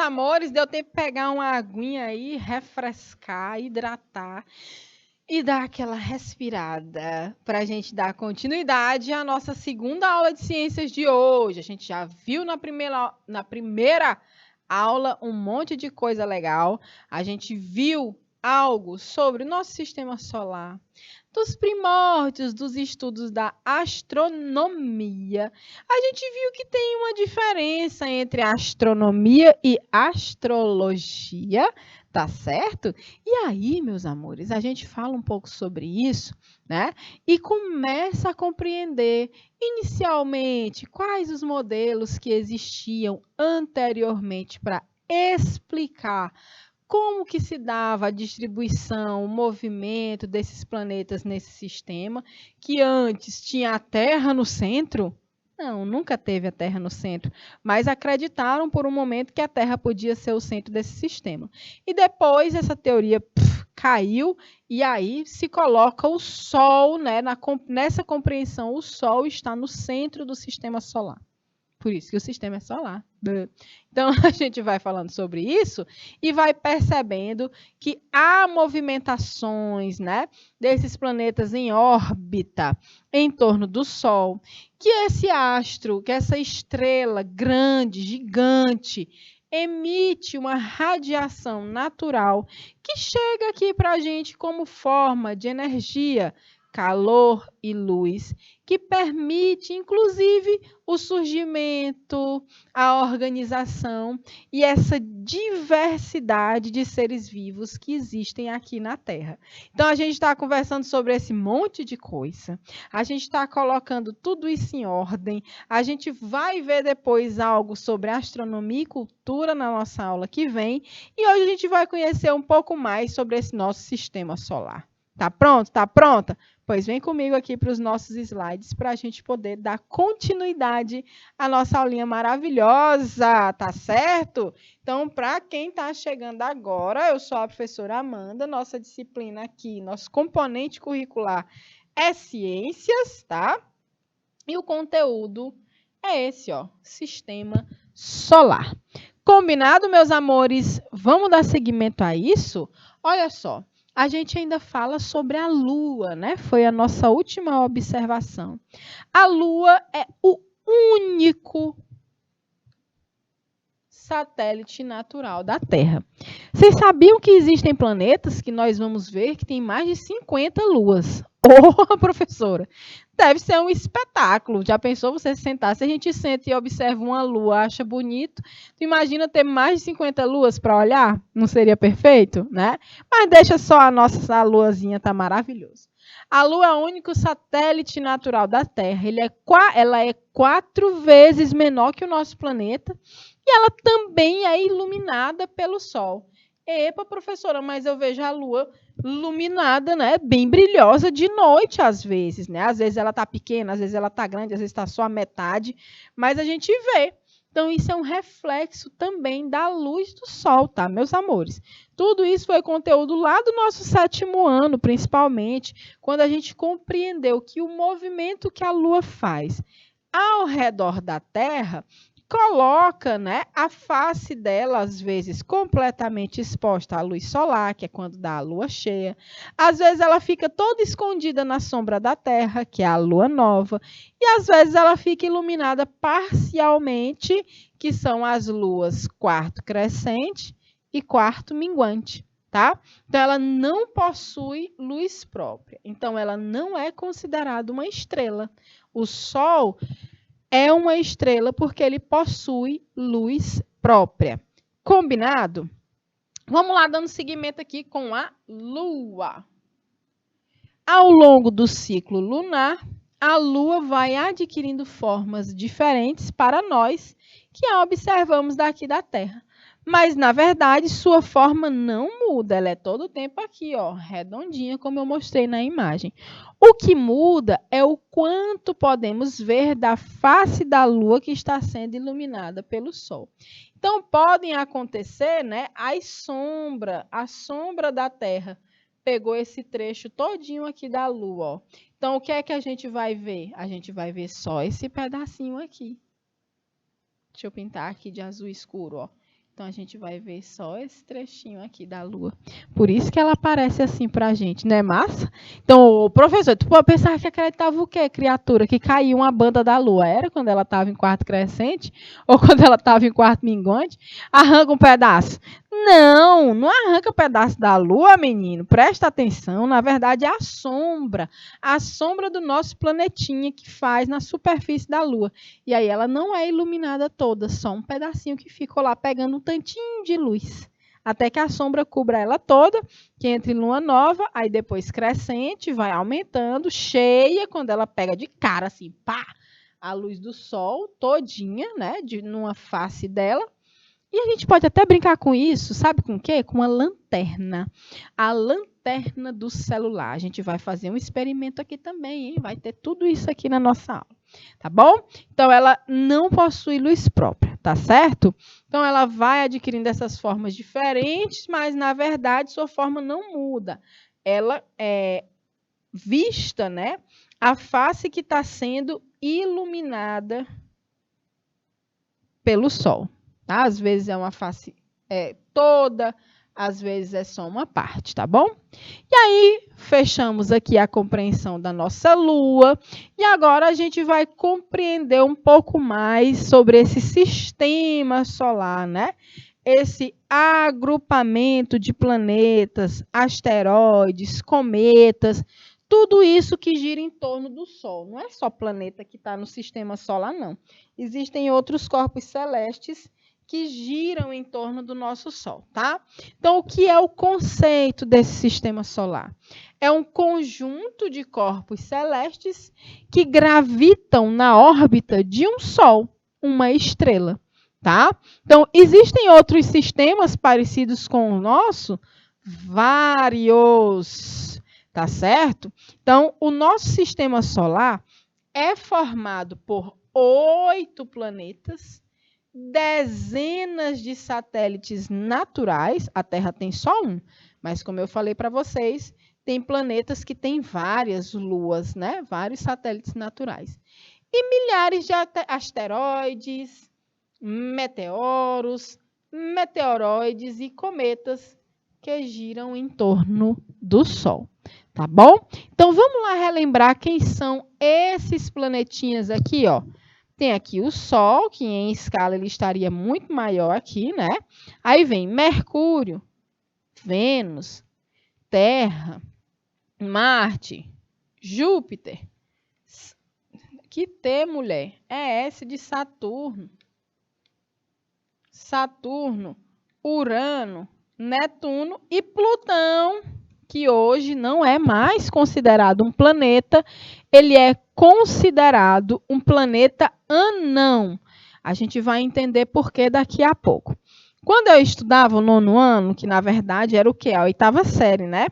amores, deu tempo de pegar uma aguinha aí, refrescar, hidratar e dar aquela respirada para a gente dar continuidade à nossa segunda aula de ciências de hoje. A gente já viu na primeira aula um monte de coisa legal. A gente viu algo sobre o nosso sistema solar, dos primórdios dos estudos da astronomia. A gente viu que tem uma diferença entre astronomia e astrologia, tá certo? E aí, meus amores, a gente fala um pouco sobre isso, né? E começa a compreender inicialmente quais os modelos que existiam anteriormente para explicar como que se dava a distribuição, o movimento desses planetas nesse sistema, que antes tinha a Terra no centro? Não, nunca teve a Terra no centro, mas acreditaram por um momento que a Terra podia ser o centro desse sistema. E depois essa teoria caiu e aí se coloca o Sol, né? Nessa compreensão, o Sol está no centro do sistema solar. Por isso que o sistema é solar. Então, a gente vai falando sobre isso e vai percebendo que há movimentações, né, desses planetas em órbita em torno do Sol, que esse astro, que essa estrela grande, gigante, emite uma radiação natural que chega aqui para a gente como forma de energia, calor e luz, que permite, inclusive, o surgimento, a organização e essa diversidade de seres vivos que existem aqui na Terra. Então, a gente está conversando sobre esse monte de coisa, a gente está colocando tudo isso em ordem, a gente vai ver depois algo sobre astronomia e cultura na nossa aula que vem, e hoje a gente vai conhecer um pouco mais sobre esse nosso sistema solar. Tá pronto? Tá pronta? Pois vem comigo aqui para os nossos slides para a gente poder dar continuidade à nossa aulinha maravilhosa, tá certo? Então, para quem está chegando agora, eu sou a professora Amanda, nossa disciplina aqui, nosso componente curricular é ciências, tá? E o conteúdo é esse, ó, sistema solar. Combinado, meus amores? Vamos dar seguimento a isso? Olha só. A gente ainda fala sobre a Lua, né? Foi a nossa última observação. A Lua é o único satélite natural da Terra. Vocês sabiam que existem planetas que nós vamos ver que tem mais de 50 luas? Oh, professora, deve ser um espetáculo. Já pensou você sentar? Se a gente senta e observa uma lua, acha bonito, tu imagina ter mais de 50 luas para olhar? Não seria perfeito, né? Mas deixa só a nossa luazinha, tá maravilhoso. A Lua é o único satélite natural da Terra. Ela é 4 vezes menor que o nosso planeta e ela também é iluminada pelo Sol. Epa, professora, mas eu vejo a Lua iluminada, né, bem brilhosa de noite às vezes, né? Às vezes ela está pequena, às vezes ela está grande, às vezes está só a metade, mas a gente vê. Então, isso é um reflexo também da luz do Sol, tá, meus amores? Tudo isso foi conteúdo lá do nosso 7º ano, principalmente, quando a gente compreendeu que o movimento que a Lua faz ao redor da Terra coloca, né, a face dela, às vezes, completamente exposta à luz solar, que é quando dá a lua cheia. Às vezes, ela fica toda escondida na sombra da Terra, que é a lua nova. E, às vezes, ela fica iluminada parcialmente, que são as luas quarto crescente e quarto minguante. Tá? Então, ela não possui luz própria. Então, ela não é considerada uma estrela. O Sol é uma estrela porque ele possui luz própria. Combinado? Vamos lá, dando seguimento aqui com a Lua. Ao longo do ciclo lunar, a Lua vai adquirindo formas diferentes para nós que a observamos daqui da Terra. Mas, na verdade, sua forma não muda. Ela é todo o tempo aqui, ó, redondinha, como eu mostrei na imagem. O que muda é o quanto podemos ver da face da Lua que está sendo iluminada pelo Sol. Então, podem acontecer, né, a sombra da Terra pegou esse trecho todinho aqui da Lua, ó. Então, o que é que a gente vai ver? A gente vai ver só esse pedacinho aqui. Deixa eu pintar aqui de azul escuro, ó. Então, a gente vai ver só esse trechinho aqui da Lua. Por isso que ela aparece assim pra gente, não é massa? Então, professor, tu pode pensar que acreditava o quê, criatura? Que caiu uma banda da Lua. Era quando ela estava em quarto crescente? Ou quando ela estava em quarto minguante? Arranca um pedaço. Não, não arranca um pedaço da Lua, menino. Presta atenção. Na verdade, é a sombra. A sombra do nosso planetinha que faz na superfície da Lua. E aí ela não é iluminada toda, só um pedacinho que ficou lá pegando um tantinho de luz. Até que a sombra cubra ela toda, que entra em lua nova, aí depois crescente, vai aumentando, cheia, quando ela pega de cara, assim, pá, a luz do sol todinha, né, numa face dela. E a gente pode até brincar com isso, sabe com o quê? Com a lanterna. A lanterna do celular. A gente vai fazer um experimento aqui também, hein? Vai ter tudo isso aqui na nossa aula, tá bom? Então, ela não possui luz própria, tá certo? Então, ela vai adquirindo essas formas diferentes, mas, na verdade, sua forma não muda. Ela é vista, né? A face que está sendo iluminada pelo sol. Tá? Às vezes é uma face toda, às vezes é só uma parte, tá bom? E aí, fechamos aqui a compreensão da nossa Lua. E agora a gente vai compreender um pouco mais sobre esse sistema solar, né? Esse agrupamento de planetas, asteroides, cometas, tudo isso que gira em torno do Sol. Não é só planeta que está no sistema solar, não. Existem outros corpos celestes que giram em torno do nosso Sol, tá? Então, o que é o conceito desse sistema solar? É um conjunto de corpos celestes que gravitam na órbita de um Sol, uma estrela, tá? Então, existem outros sistemas parecidos com o nosso? Vários, tá certo? Então, o nosso sistema solar é formado por 8 planetas, dezenas de satélites naturais. A Terra tem só um, mas como eu falei para vocês, tem planetas que têm várias luas, né? Vários satélites naturais. E milhares de asteroides, meteoros, meteoroides e cometas que giram em torno do Sol. Tá bom? Então, vamos lá relembrar quem são esses planetinhas aqui, ó. Tem aqui o Sol, que em escala ele estaria muito maior aqui, né? Aí vem Mercúrio, Vênus, Terra, Marte, Júpiter. Que T, mulher? É S de Saturno. Saturno, Urano, Netuno e Plutão, que hoje não é mais considerado um planeta, ele é considerado um planeta anão. A gente vai entender por que daqui a pouco. Quando eu estudava o 9º ano, que na verdade era o quê? A 8ª série, né?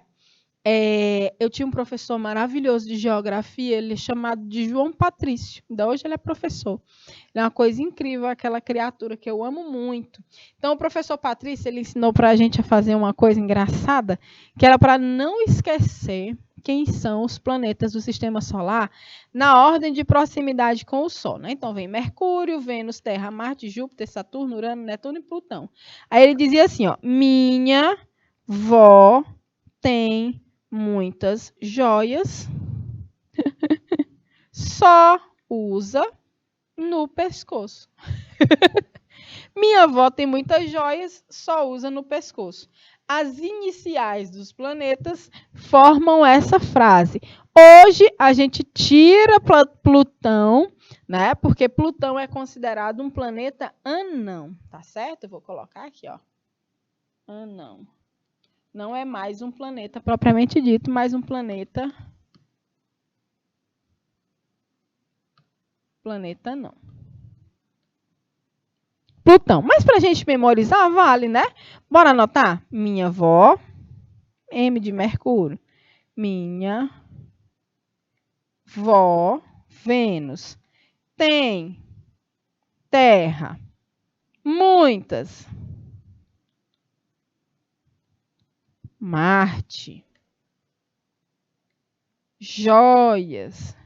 Eu tinha um professor maravilhoso de geografia, ele é chamado de João Patrício. Ainda hoje ele é professor. Ele é uma coisa incrível, aquela criatura que eu amo muito. Então, o professor Patrício, ele ensinou para a gente a fazer uma coisa engraçada, que era para não esquecer quem são os planetas do Sistema Solar na ordem de proximidade com o Sol. Né? Então, vem Mercúrio, Vênus, Terra, Marte, Júpiter, Saturno, Urano, Netuno e Plutão. Aí ele dizia assim, ó, minha vó tem muitas joias, só usa no pescoço. Minha avó tem muitas joias, só usa no pescoço. As iniciais dos planetas formam essa frase. Hoje a gente tira Plutão, né? Porque Plutão é considerado um planeta anão, tá certo? Eu vou colocar aqui, ó. Anão. Não é mais um planeta propriamente dito, mas um planeta não. Plutão. Mas para a gente memorizar, vale, né? Bora anotar? Minha avó, M de Mercúrio. Minha vó, Vênus. Tem Terra. Muitas. Marte. Joias.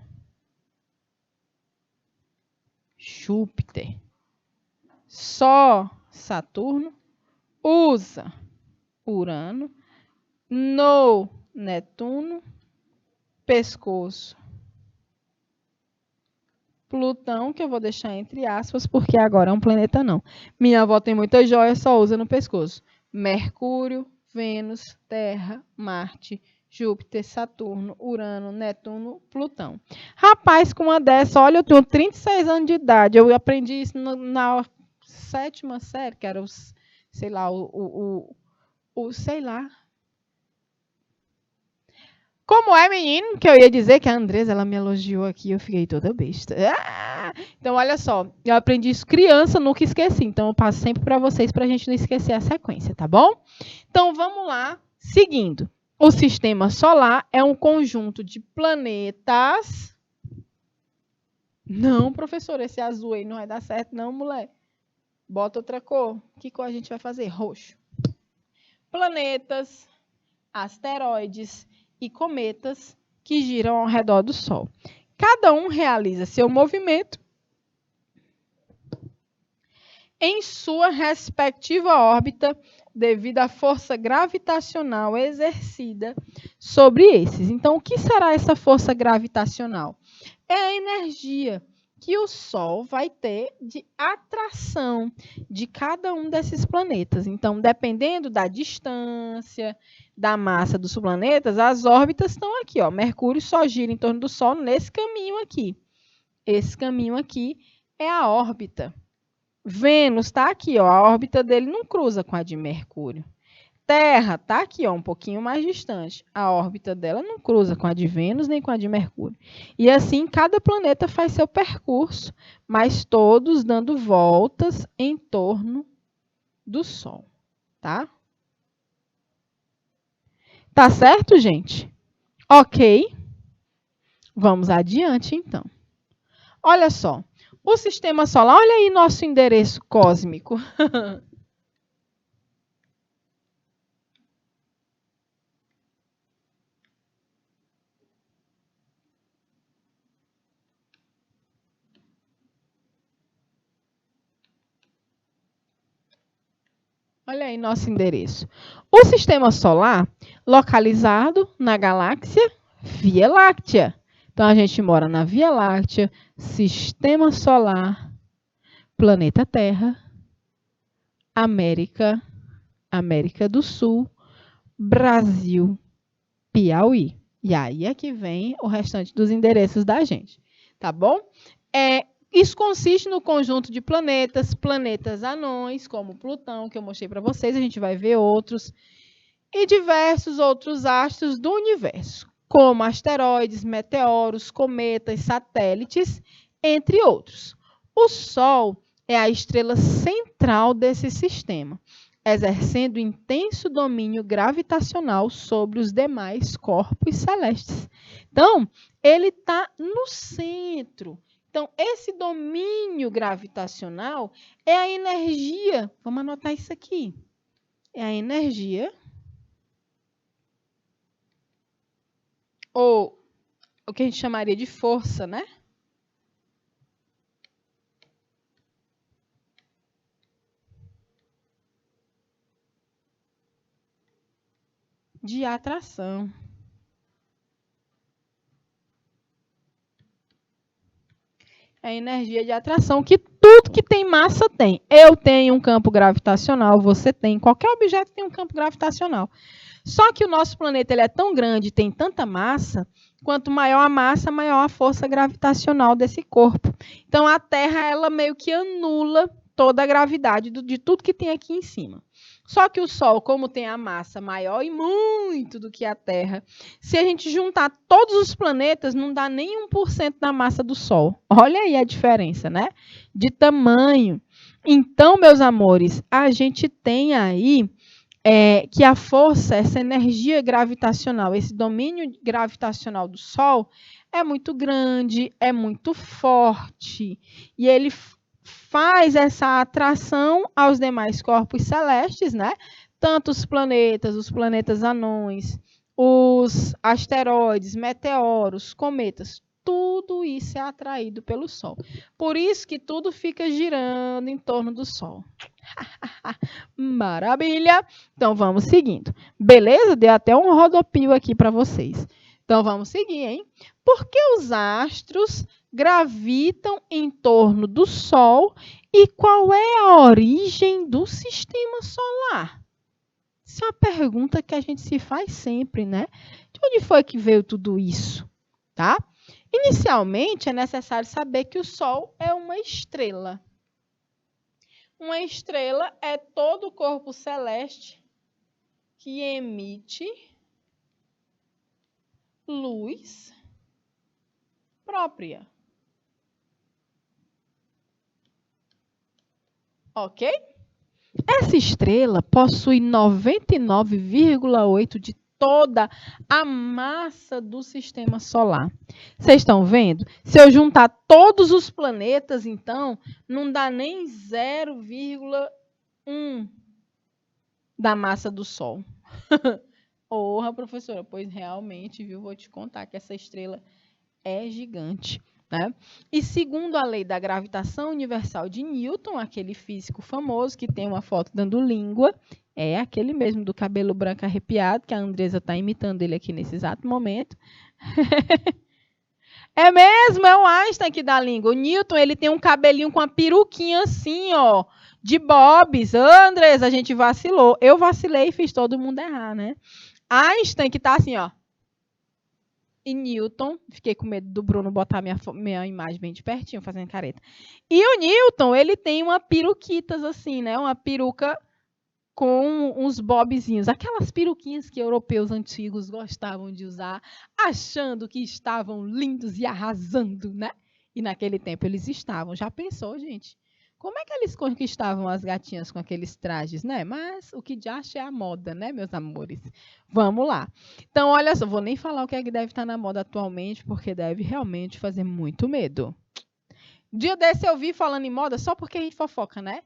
Júpiter. Só Saturno usa Urano no Netuno, pescoço Plutão, que eu vou deixar entre aspas, porque agora é um planeta não. Minha avó tem muita joia, só usa no pescoço. Mercúrio, Vênus, Terra, Marte, Júpiter, Saturno, Urano, Netuno, Plutão. Rapaz, com uma dessa, olha, eu tenho 36 anos de idade. Eu aprendi isso na 7ª série, que era sei lá, sei lá. Como é, menino? Que eu ia dizer que a Andresa, ela me elogiou aqui, eu fiquei toda besta. Então, olha só, eu aprendi isso criança, nunca esqueci. Então, eu passo sempre para vocês, para a gente não esquecer a sequência, tá bom? Então, vamos lá, seguindo. O sistema solar é um conjunto de planetas. Não, professor, esse azul aí não vai dar certo, não, mulher. Bota outra cor. Que cor a gente vai fazer? Roxo. Planetas, asteroides e cometas que giram ao redor do Sol. Cada um realiza seu movimento em sua respectiva órbita devido à força gravitacional exercida sobre esses. Então, o que será essa força gravitacional? É a energia que o Sol vai ter de atração de cada um desses planetas. Então, dependendo da distância, da massa dos planetas, as órbitas estão aqui, ó. Mercúrio só gira em torno do Sol nesse caminho aqui. Esse caminho aqui é a órbita. Vênus está aqui, ó. A órbita dele não cruza com a de Mercúrio. Terra está aqui, ó, um pouquinho mais distante. A órbita dela não cruza com a de Vênus nem com a de Mercúrio. E assim, cada planeta faz seu percurso, mas todos dando voltas em torno do Sol, tá? Tá certo, gente? Ok. Vamos adiante, então. Olha só. O sistema solar, olha aí nosso endereço cósmico. Olha aí nosso endereço. O sistema solar, localizado na galáxia Via Láctea. Então, a gente mora na Via Láctea, sistema solar, planeta Terra, América, América do Sul, Brasil, Piauí. E aí é que vem o restante dos endereços da gente, tá bom? Isso consiste no conjunto de planetas, planetas anões, como Plutão, que eu mostrei para vocês, a gente vai ver outros, e diversos outros astros do universo, como asteroides, meteoros, cometas, satélites, entre outros. O Sol é a estrela central desse sistema, exercendo intenso domínio gravitacional sobre os demais corpos celestes. Então, ele está no centro. Então, esse domínio gravitacional é a energia, vamos anotar isso aqui, é a energia, ou o que a gente chamaria de força, né? De atração. É a energia de atração que tudo que tem massa tem. Eu tenho um campo gravitacional, você tem. Qualquer objeto tem um campo gravitacional. Só que o nosso planeta ele é tão grande, tem tanta massa, quanto maior a massa, maior a força gravitacional desse corpo. Então, a Terra ela meio que anula toda a gravidade de tudo que tem aqui em cima. Só que o Sol, como tem a massa maior e muito do que a Terra, se a gente juntar todos os planetas, não dá nem 1% da massa do Sol. Olha aí a diferença, né? De tamanho. Então, meus amores, a gente tem aí que a força, essa energia gravitacional, esse domínio gravitacional do Sol é muito grande, é muito forte. E ele faz essa atração aos demais corpos celestes, né? Tanto os planetas anões, os asteroides, meteoros, cometas, tudo isso é atraído pelo Sol. Por isso que tudo fica girando em torno do Sol. Maravilha! Então, vamos seguindo. Beleza? Dei até um rodopio aqui para vocês. Então, vamos seguir, hein? Por que os astros gravitam em torno do Sol e qual é a origem do sistema solar? Isso é uma pergunta que a gente se faz sempre, né? De onde foi que veio tudo isso? Tá? Inicialmente, é necessário saber que o Sol é uma estrela. Uma estrela é todo o corpo celeste que emite luz própria. Ok? Essa estrela possui 99,8% de toda a massa do sistema solar. Vocês estão vendo? Se eu juntar todos os planetas, então, não dá nem 0,1 da massa do Sol. Porra, professora, pois realmente, viu? Vou te contar que essa estrela é gigante. Né? E segundo a lei da gravitação universal de Newton, aquele físico famoso que tem uma foto dando língua, é aquele mesmo do cabelo branco arrepiado, que a Andresa está imitando ele aqui nesse exato momento. É mesmo, é o Einstein que dá língua. O Newton, ele tem um cabelinho com uma peruquinha assim, ó, de bobs. Andresa, a gente vacilou. Eu vacilei e fiz todo mundo errar, né? Einstein que tá assim, ó. E Newton, fiquei com medo do Bruno botar minha imagem bem de pertinho, fazendo careta. E o Newton, ele tem uma peruquitas assim, né? Uma peruca com uns bobzinhos. Aquelas peruquinhas que europeus antigos gostavam de usar, achando que estavam lindos e arrasando, né? E naquele tempo eles estavam. Já pensou, gente? Como é que eles conquistavam as gatinhas com aqueles trajes, né? Mas o que de acha é a moda, né, meus amores? Vamos lá. Então, olha só, vou nem falar o que é que deve estar na moda atualmente, porque deve realmente fazer muito medo. Dia desse eu vi falando em moda, só porque a gente fofoca, né?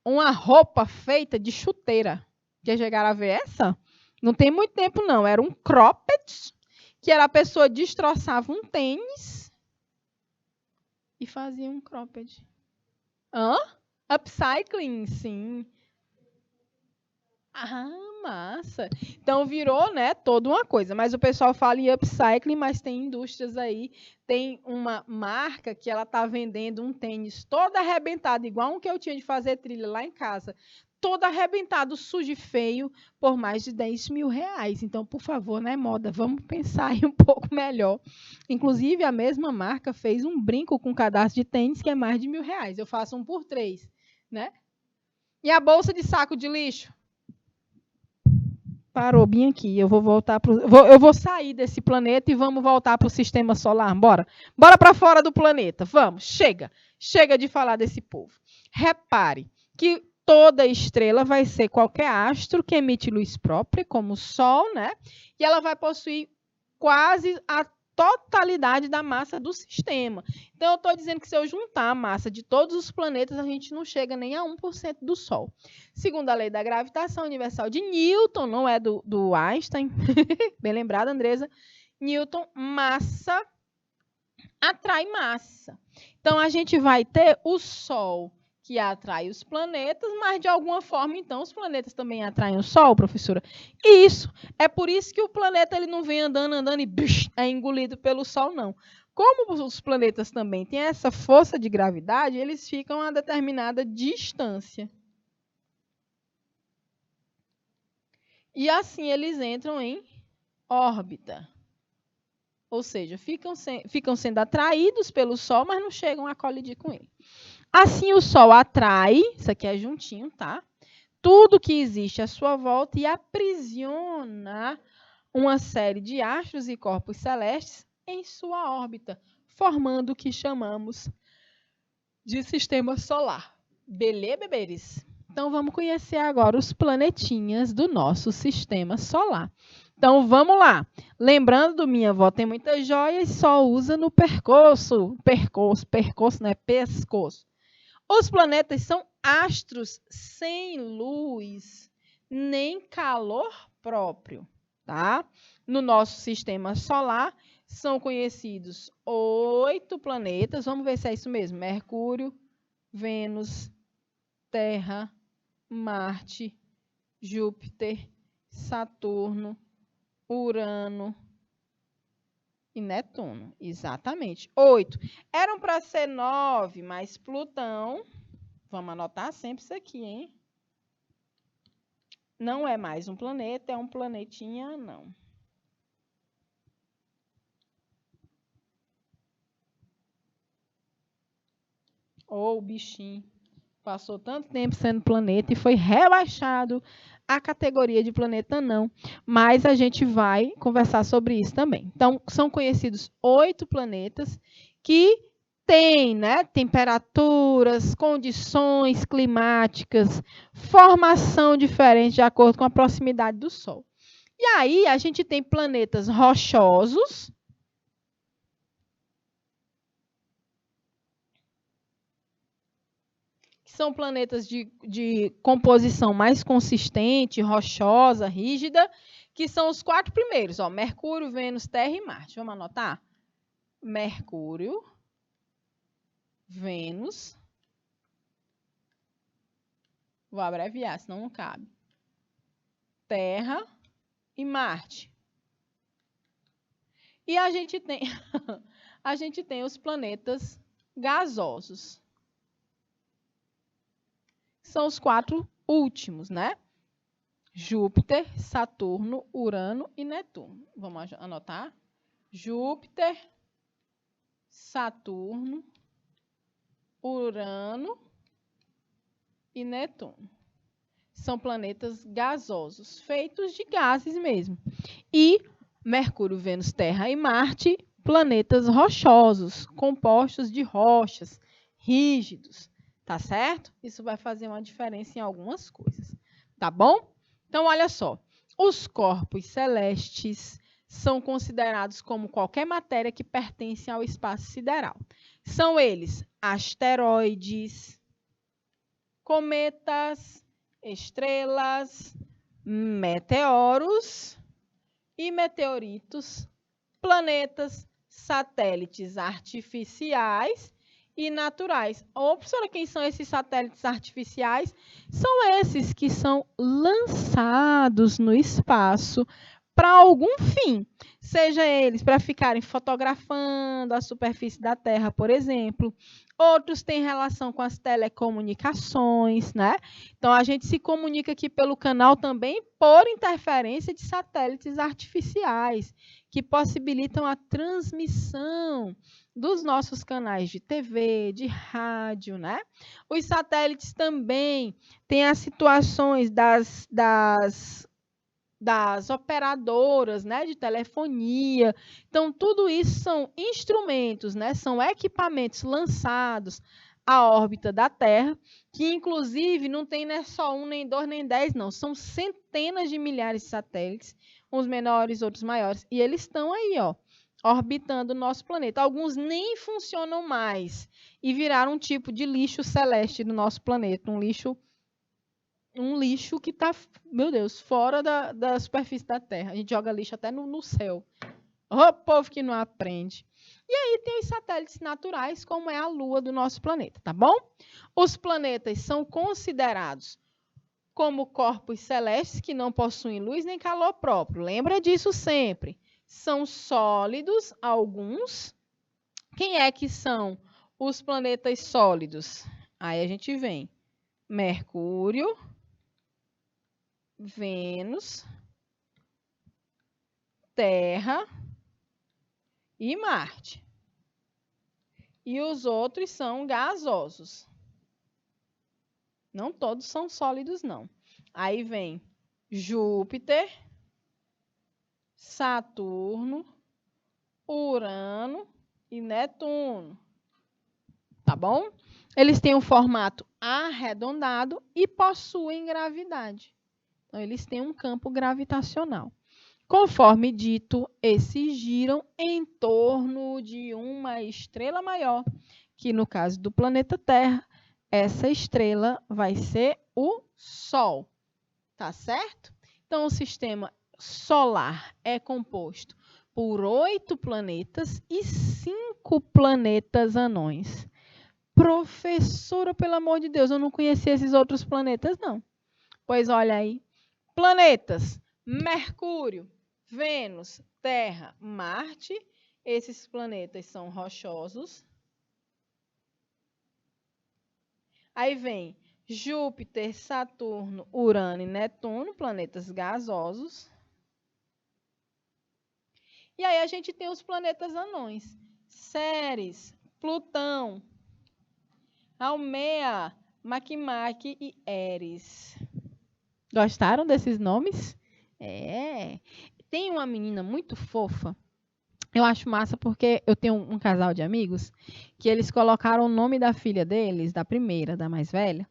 Uma roupa feita de chuteira. Já chegaram a ver essa? Não tem muito tempo, não. Era um cropped, que era a pessoa destroçava um tênis e fazia um cropped. Hã? Upcycling, sim. Ah, massa. Então virou, né, toda uma coisa. Mas o pessoal fala em upcycling, mas tem indústrias aí. Tem uma marca que ela tá vendendo um tênis todo arrebentado, igual um que eu tinha de fazer trilha lá em casa. Todo arrebentado, sujo e feio, por mais de 10 mil reais. Então, por favor, né, moda, vamos pensar aí um pouco melhor. Inclusive, a mesma marca fez um brinco com cadastro de tênis que é mais de R$ 1.000. Eu faço 1 por 3, né? E a bolsa de saco de lixo? Parou bem aqui. Eu vou voltar eu vou sair desse planeta e vamos voltar para o sistema solar. Bora. Bora para fora do planeta. Vamos. Chega. Chega de falar desse povo. Repare que toda estrela vai ser qualquer astro que emite luz própria, como o Sol, né? E ela vai possuir quase a totalidade da massa do sistema. Então, eu estou dizendo que se eu juntar a massa de todos os planetas, a gente não chega nem a 1% do Sol. Segundo a lei da gravitação universal de Newton, não é do Einstein, bem lembrado, Andresa, Newton, massa atrai massa. Então, a gente vai ter o Sol, que atrai os planetas, mas de alguma forma, então, os planetas também atraem o Sol, professora? Isso. É por isso que o planeta ele não vem andando e é engolido pelo Sol, não. Como os planetas também têm essa força de gravidade, eles ficam a determinada distância. E assim eles entram em órbita. Ou seja, ficam sendo atraídos pelo Sol, mas não chegam a colidir com ele. Assim, o Sol atrai, isso aqui é juntinho, tá? Tudo que existe à sua volta e aprisiona uma série de astros e corpos celestes em sua órbita, formando o que chamamos de sistema solar. Beleza, bebês? Então, vamos conhecer agora os planetinhas do nosso sistema solar. Então, vamos lá. Lembrando do Minha Avó Tem Muitas Joias, só usa no percurso. Percurso não é pescoço. Os planetas são astros sem luz, nem calor próprio, tá? No nosso sistema solar, São conhecidos 8 planetas. Vamos ver se é isso mesmo. Mercúrio, Vênus, Terra, Marte, Júpiter, Saturno, Urano e Netuno. Exatamente. 8. Eram para ser 9, mas Plutão, vamos anotar sempre isso aqui, hein? Não é mais um planeta, é um planetinha anão. Ou o bichinho passou tanto tempo sendo planeta e foi rebaixado à categoria de planeta anão. Mas a gente vai conversar sobre isso também. Então, são conhecidos 8 planetas que têm, né, temperaturas, condições climáticas, formação diferente de acordo com a proximidade do Sol. E aí, a gente tem planetas rochosos, que são planetas de composição mais consistente, rochosa, rígida, que são os 4 primeiros, ó, Mercúrio, Vênus, Terra e Marte. Vamos anotar? Mercúrio, Vênus, vou abreviar, senão não cabe. Terra e Marte. E a gente tem, a gente tem os planetas gasosos. São os 4 últimos, né? Júpiter, Saturno, Urano e Netuno. Vamos anotar? Júpiter, Saturno, Urano e Netuno. São planetas gasosos, feitos de gases mesmo. E Mercúrio, Vênus, Terra e Marte, planetas rochosos, compostos de rochas, rígidos. Tá certo? Isso vai fazer uma diferença em algumas coisas. Tá bom? Então, olha só. Os corpos celestes são considerados como qualquer matéria que pertence ao espaço sideral. São eles asteroides, cometas, estrelas, meteoros e meteoritos, planetas, satélites artificiais e naturais. Ô, professora, quem são esses satélites artificiais? São esses que são lançados no espaço para algum fim, seja eles para ficarem fotografando a superfície da Terra, por exemplo. Outros têm relação com as telecomunicações, né? Então, a gente se comunica aqui pelo canal também por interferência de satélites artificiais, que possibilitam a transmissão dos nossos canais de TV, de rádio, né? Os satélites também têm as situações das operadoras, né, de telefonia. Então, tudo isso são instrumentos, né, são equipamentos lançados à órbita da Terra, que, inclusive, não tem né, só 1, nem 2, nem 10, não. São centenas de milhares de satélites, uns menores, outros maiores, e eles estão aí, ó, orbitando o nosso planeta. Alguns nem funcionam mais e viraram um tipo de lixo celeste do nosso planeta, um lixo que está, meu Deus, fora da superfície da Terra. A gente joga lixo até no céu. O povo que não aprende. E aí tem os satélites naturais, como é a Lua do nosso planeta, tá bom? Os planetas são considerados como corpos celestes que não possuem luz nem calor próprio. Lembra disso sempre. São sólidos, alguns. Quem é que são os planetas sólidos? Aí a gente vem Mercúrio, Vênus, Terra e Marte. E os outros são gasosos. Não todos são sólidos, não. Aí vem Júpiter, Saturno, Urano e Netuno. Tá bom? Eles têm um formato arredondado e possuem gravidade. Então, eles têm um campo gravitacional. Conforme dito, esses giram em torno de uma estrela maior, que no caso do planeta Terra, essa estrela vai ser o Sol. Tá certo? Então, o sistema solar é composto por 8 planetas e 5 planetas anões. Professora, pelo amor de Deus, eu não conhecia esses outros planetas, não. Pois olha aí. Planetas: Mercúrio, Vênus, Terra, Marte. Esses planetas são rochosos. Aí vem Júpiter, Saturno, Urano e Netuno, planetas gasosos. E aí a gente tem os planetas anões. Ceres, Plutão, Haumea, Makemake e Eris. Gostaram desses nomes? É. Tem uma menina muito fofa. Eu acho massa porque eu tenho um casal de amigos que eles colocaram o nome da filha deles, da primeira, da mais velha,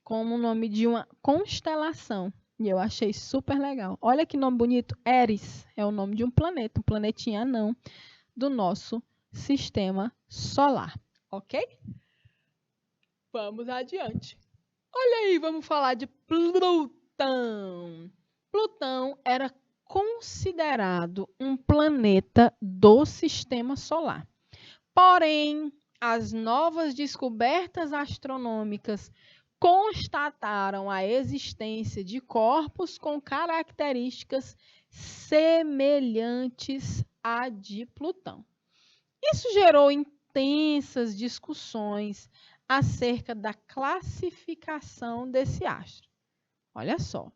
como o nome de uma constelação. E eu achei super legal. Olha que nome bonito. Eris é o nome de um planeta, um planetinha anão do nosso sistema solar. Ok? Vamos adiante. Olha aí, vamos falar de Plutão. Plutão era considerado um planeta do sistema solar. Porém, as novas descobertas astronômicas constataram a existência de corpos com características semelhantes à de Plutão. Isso gerou intensas discussões acerca da classificação desse astro. Olha só.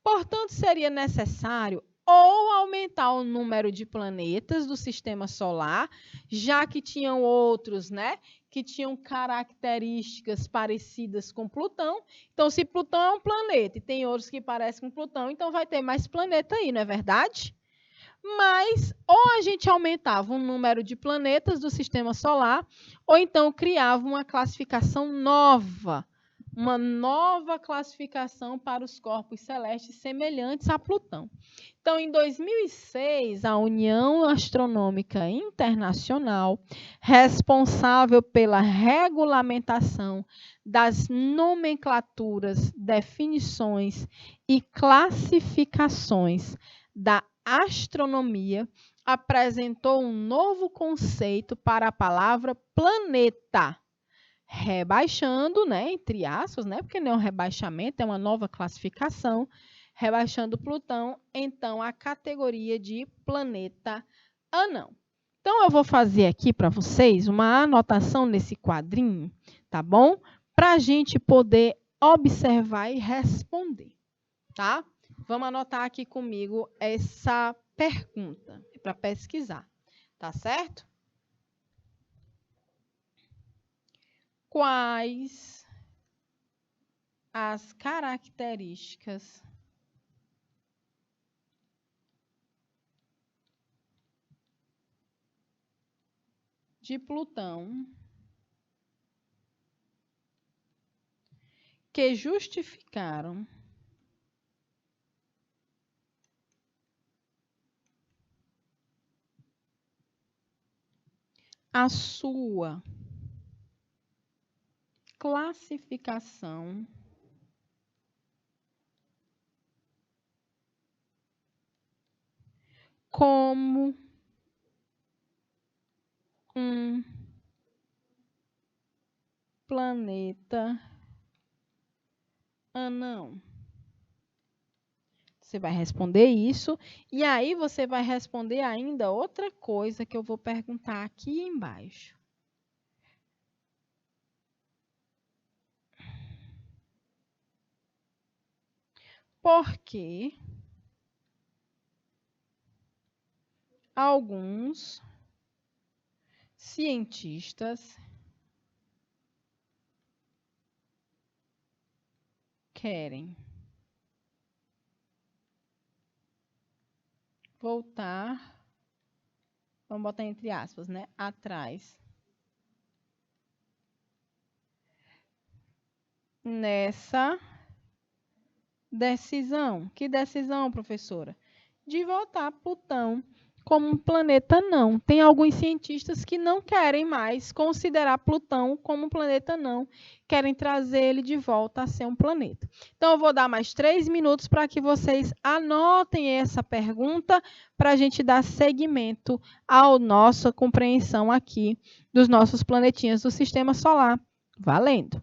Portanto, seria necessário ou aumentar o número de planetas do sistema solar, já que tinham outros, né, que tinham características parecidas com Plutão. Então, se Plutão é um planeta e tem outros que parecem com Plutão, então vai ter mais planeta aí, não é verdade? Mas ou a gente aumentava o número de planetas do sistema solar, ou então criava uma classificação nova, uma nova classificação para os corpos celestes semelhantes a Plutão. Então, em 2006, a União Astronômica Internacional, responsável pela regulamentação das nomenclaturas, definições e classificações da astronomia, apresentou um novo conceito para a palavra planeta, rebaixando, né, entre aspas, né, porque não é um rebaixamento, é uma nova classificação, rebaixando Plutão, então, a categoria de planeta anão. Então, eu vou fazer aqui para vocês uma anotação nesse quadrinho, tá bom? Para a gente poder observar e responder, tá? Vamos anotar aqui comigo essa pergunta para pesquisar, tá certo? Quais as características de Plutão que justificaram a sua classificação como um planeta anão? Você vai responder isso, e aí você vai responder ainda outra coisa que eu vou perguntar aqui embaixo. Por que alguns cientistas querem voltar, vamos botar entre aspas, né, atrás, nessa decisão? Que decisão, professora? De voltar Plutão como um planeta, não. Tem alguns cientistas que não querem mais considerar Plutão como um planeta, não. Querem trazer ele de volta a ser um planeta. Então, eu vou dar mais 3 minutos para que vocês anotem essa pergunta para a gente dar seguimento à nossa compreensão aqui dos nossos planetinhas do Sistema Solar. Valendo!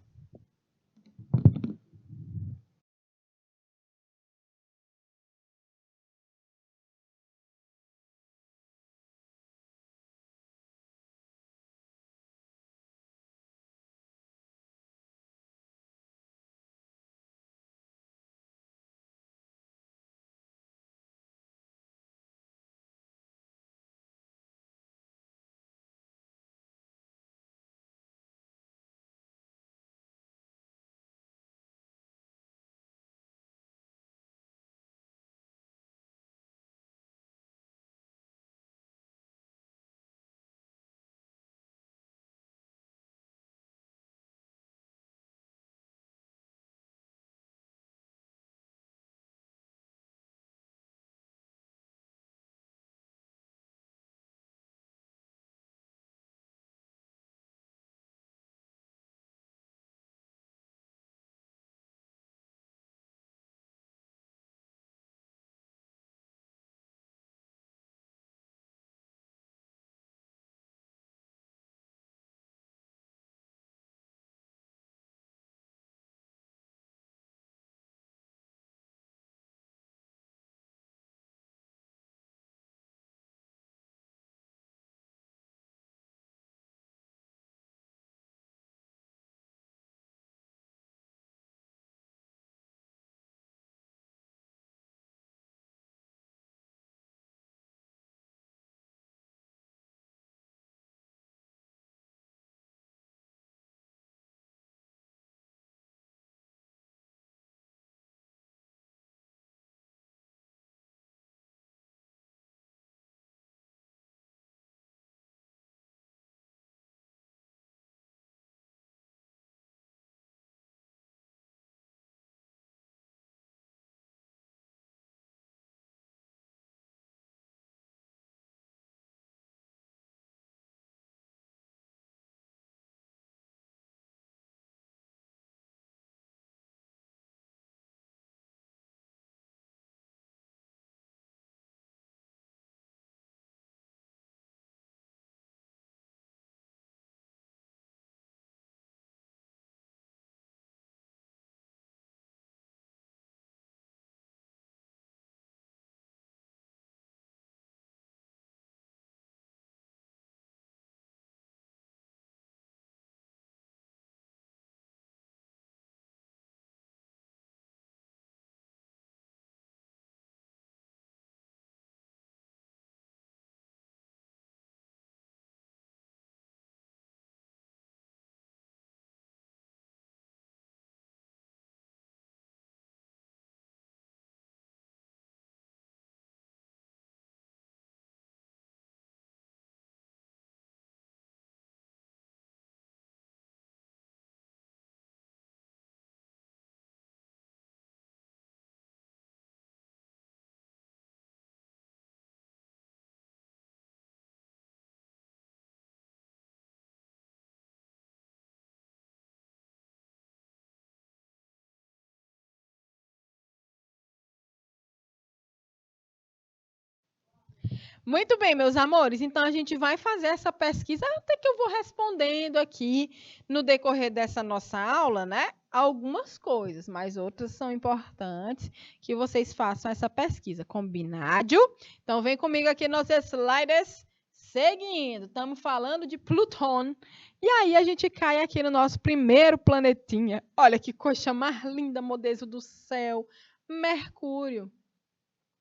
Muito bem, meus amores. Então a gente vai fazer essa pesquisa, até que eu vou respondendo aqui no decorrer dessa nossa aula, né? Algumas coisas, mas outras são importantes que vocês façam essa pesquisa. Combinado? Então vem comigo aqui nos slides. Seguindo, estamos falando de Plutão. E aí a gente cai aqui no nosso primeiro planetinha. Olha que coisa mais linda, meu Deus do céu. Mercúrio.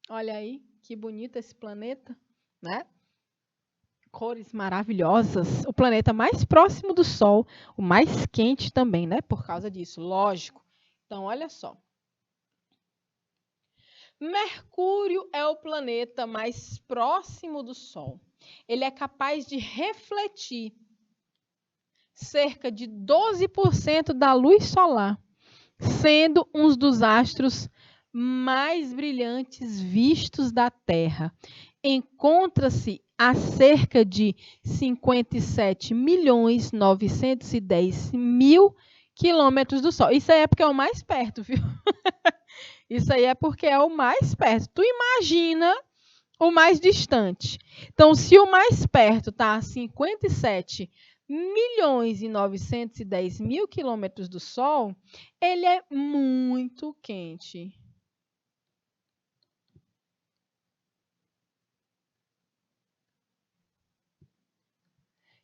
Olha aí, que bonito esse planeta, né? Cores maravilhosas. O planeta mais próximo do Sol, o mais quente também, né? Por causa disso, lógico. Então, olha só. Mercúrio é o planeta mais próximo do Sol. Ele é capaz de refletir cerca de 12% da luz solar, sendo um dos astros mais brilhantes vistos da Terra. Encontra-se a cerca de 57.910.000 quilômetros do Sol. Isso aí é porque é o mais perto, viu? Isso aí é porque é o mais perto. Tu imagina o mais distante. Então, se o mais perto está a 57.910.000 quilômetros do Sol, ele é muito quente.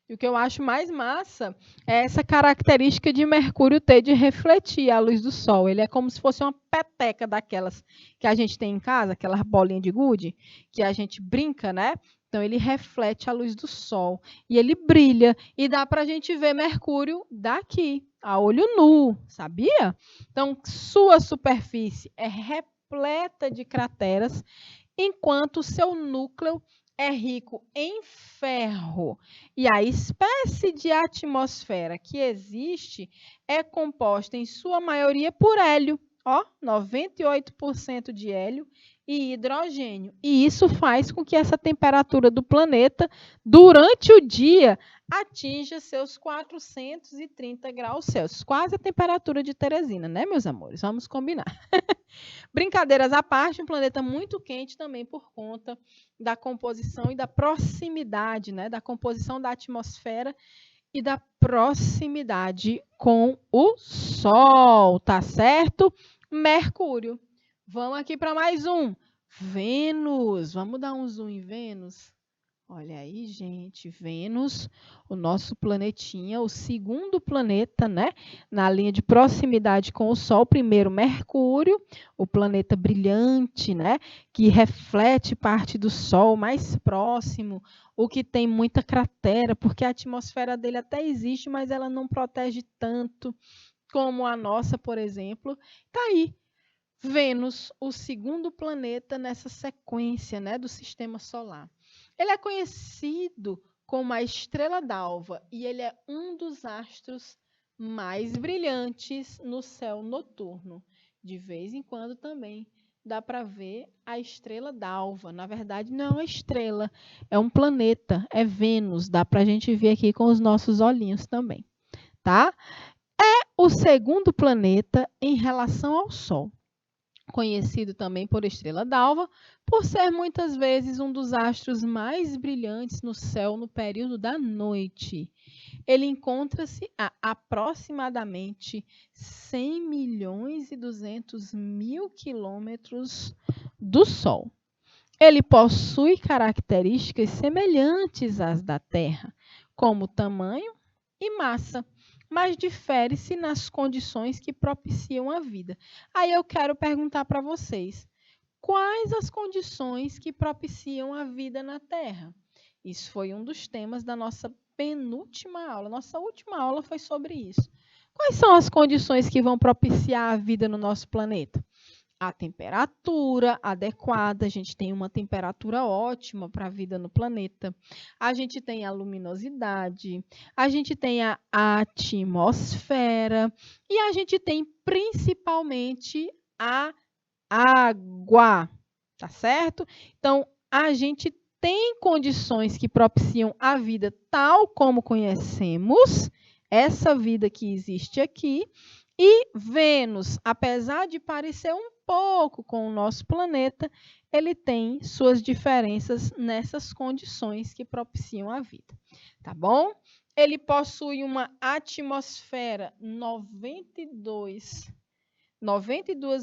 E o que eu acho mais massa é essa característica de Mercúrio ter de refletir a luz do Sol. Ele é como se fosse uma peteca daquelas que a gente tem em casa, aquelas bolinhas de gude, que a gente brinca, né? Então, ele reflete a luz do Sol e ele brilha. E dá para a gente ver Mercúrio daqui, a olho nu, sabia? Então, sua superfície é repleta de crateras, enquanto o seu núcleo é rico em ferro. E a espécie de atmosfera que existe é composta, em sua maioria, por hélio. Ó, 98% de hélio e hidrogênio. E isso faz com que essa temperatura do planeta, durante o dia, atinja seus 430 graus Celsius. Quase a temperatura de Teresina, né, meus amores? Vamos combinar. Brincadeiras à parte, um planeta muito quente também por conta da composição e da proximidade, né? Da composição da atmosfera e da proximidade com o Sol, tá certo? Mercúrio. Vamos aqui para mais um. Vênus. Vamos dar um zoom em Vênus? Olha aí, gente, Vênus, o nosso planetinha, o segundo planeta, né? Na linha de proximidade com o Sol, primeiro Mercúrio, o planeta brilhante, né? Que reflete parte do Sol mais próximo, o que tem muita cratera, porque a atmosfera dele até existe, mas ela não protege tanto como a nossa, por exemplo. Tá aí, Vênus, o segundo planeta nessa sequência, né, do sistema solar. Ele é conhecido como a estrela d'alva e ele é um dos astros mais brilhantes no céu noturno. De vez em quando também dá para ver a estrela d'alva. Na verdade, não é uma estrela, é um planeta, é Vênus. Dá para a gente ver aqui com os nossos olhinhos também, tá? É o segundo planeta em relação ao Sol, conhecido também por estrela d'alva, por ser muitas vezes um dos astros mais brilhantes no céu no período da noite. Ele encontra-se a aproximadamente 100 milhões e 200 mil quilômetros do Sol. Ele possui características semelhantes às da Terra, como tamanho e massa, mas difere-se nas condições que propiciam a vida. Aí eu quero perguntar para vocês, quais as condições que propiciam a vida na Terra? Isso foi um dos temas da nossa penúltima aula. Nossa última aula foi sobre isso. Quais são as condições que vão propiciar a vida no nosso planeta? A temperatura adequada, a gente tem uma temperatura ótima para a vida no planeta. A gente tem a luminosidade, a gente tem a atmosfera e a gente tem principalmente a água, tá certo? Então, a gente tem condições que propiciam a vida tal como conhecemos, essa vida que existe aqui, e Vênus, apesar de parecer um pouco com o nosso planeta, ele tem suas diferenças nessas condições que propiciam a vida, tá bom? Ele possui uma atmosfera 92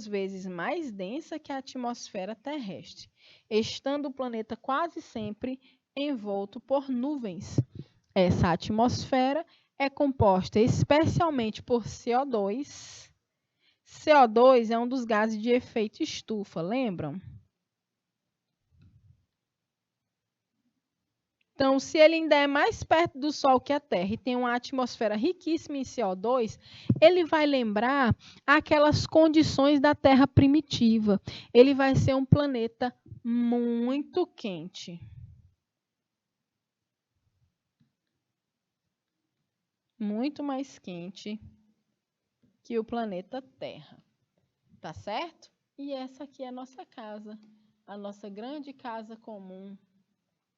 vezes mais densa que a atmosfera terrestre, estando o planeta quase sempre envolto por nuvens. Essa atmosfera é composta especialmente por CO2. CO2 é um dos gases de efeito estufa, lembram? Então, se ele ainda é mais perto do Sol que a Terra e tem uma atmosfera riquíssima em CO2, ele vai lembrar aquelas condições da Terra primitiva. Ele vai ser um planeta muito quente. Muito mais quente que o planeta Terra. Tá certo? E essa aqui é a nossa casa, a nossa grande casa comum,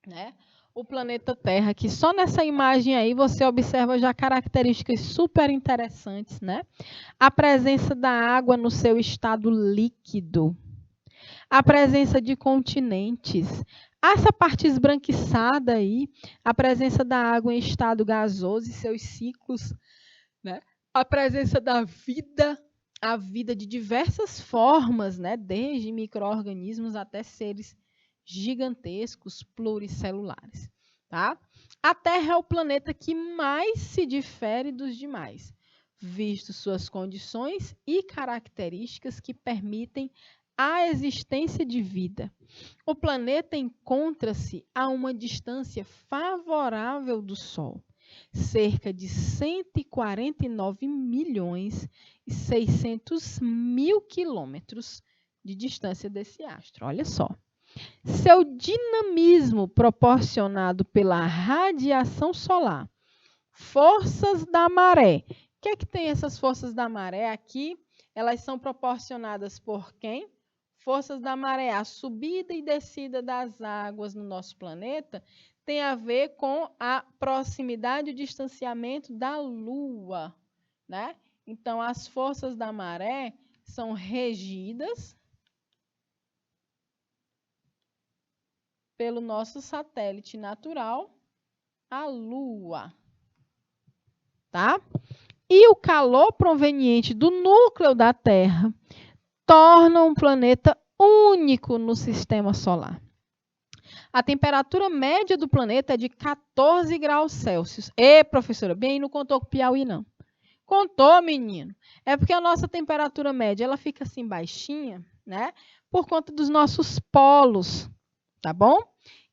né? O planeta Terra, que só nessa imagem aí você observa já características super interessantes, né? A presença da água no seu estado líquido, a presença de continentes, essa parte esbranquiçada aí, a presença da água em estado gasoso e seus ciclos, né? A presença da vida, a vida de diversas formas, né? Desde micro-organismos até seres gigantescos, pluricelulares, tá? A Terra é o planeta que mais se difere dos demais, visto suas condições e características que permitem a existência de vida. O planeta encontra-se a uma distância favorável do Sol, cerca de 149 milhões e 600 mil quilômetros de distância desse astro. Olha só. Seu dinamismo proporcionado pela radiação solar, forças da maré. O que é que tem essas forças da maré aqui? Elas são proporcionadas por quem? Forças da maré, a subida e descida das águas no nosso planeta tem a ver com a proximidade e o distanciamento da Lua, né? Então, as forças da maré são regidas pelo nosso satélite natural, a Lua, tá? E o calor proveniente do núcleo da Terra torna um planeta único no sistema solar. A temperatura média do planeta é de 14 graus Celsius. Ê, professora, bem, não contou com o Piauí, não. Contou, menino. É porque a nossa temperatura média, ela fica assim baixinha, né? Por conta dos nossos polos, tá bom?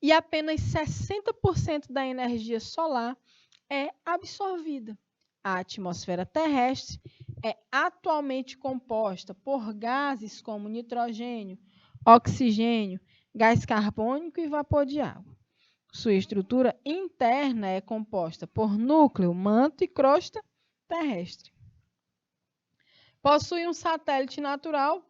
E apenas 60% da energia solar é absorvida. A atmosfera terrestre é atualmente composta por gases como nitrogênio, oxigênio, gás carbônico e vapor de água. Sua estrutura interna é composta por núcleo, manto e crosta terrestre. Possui um satélite natural,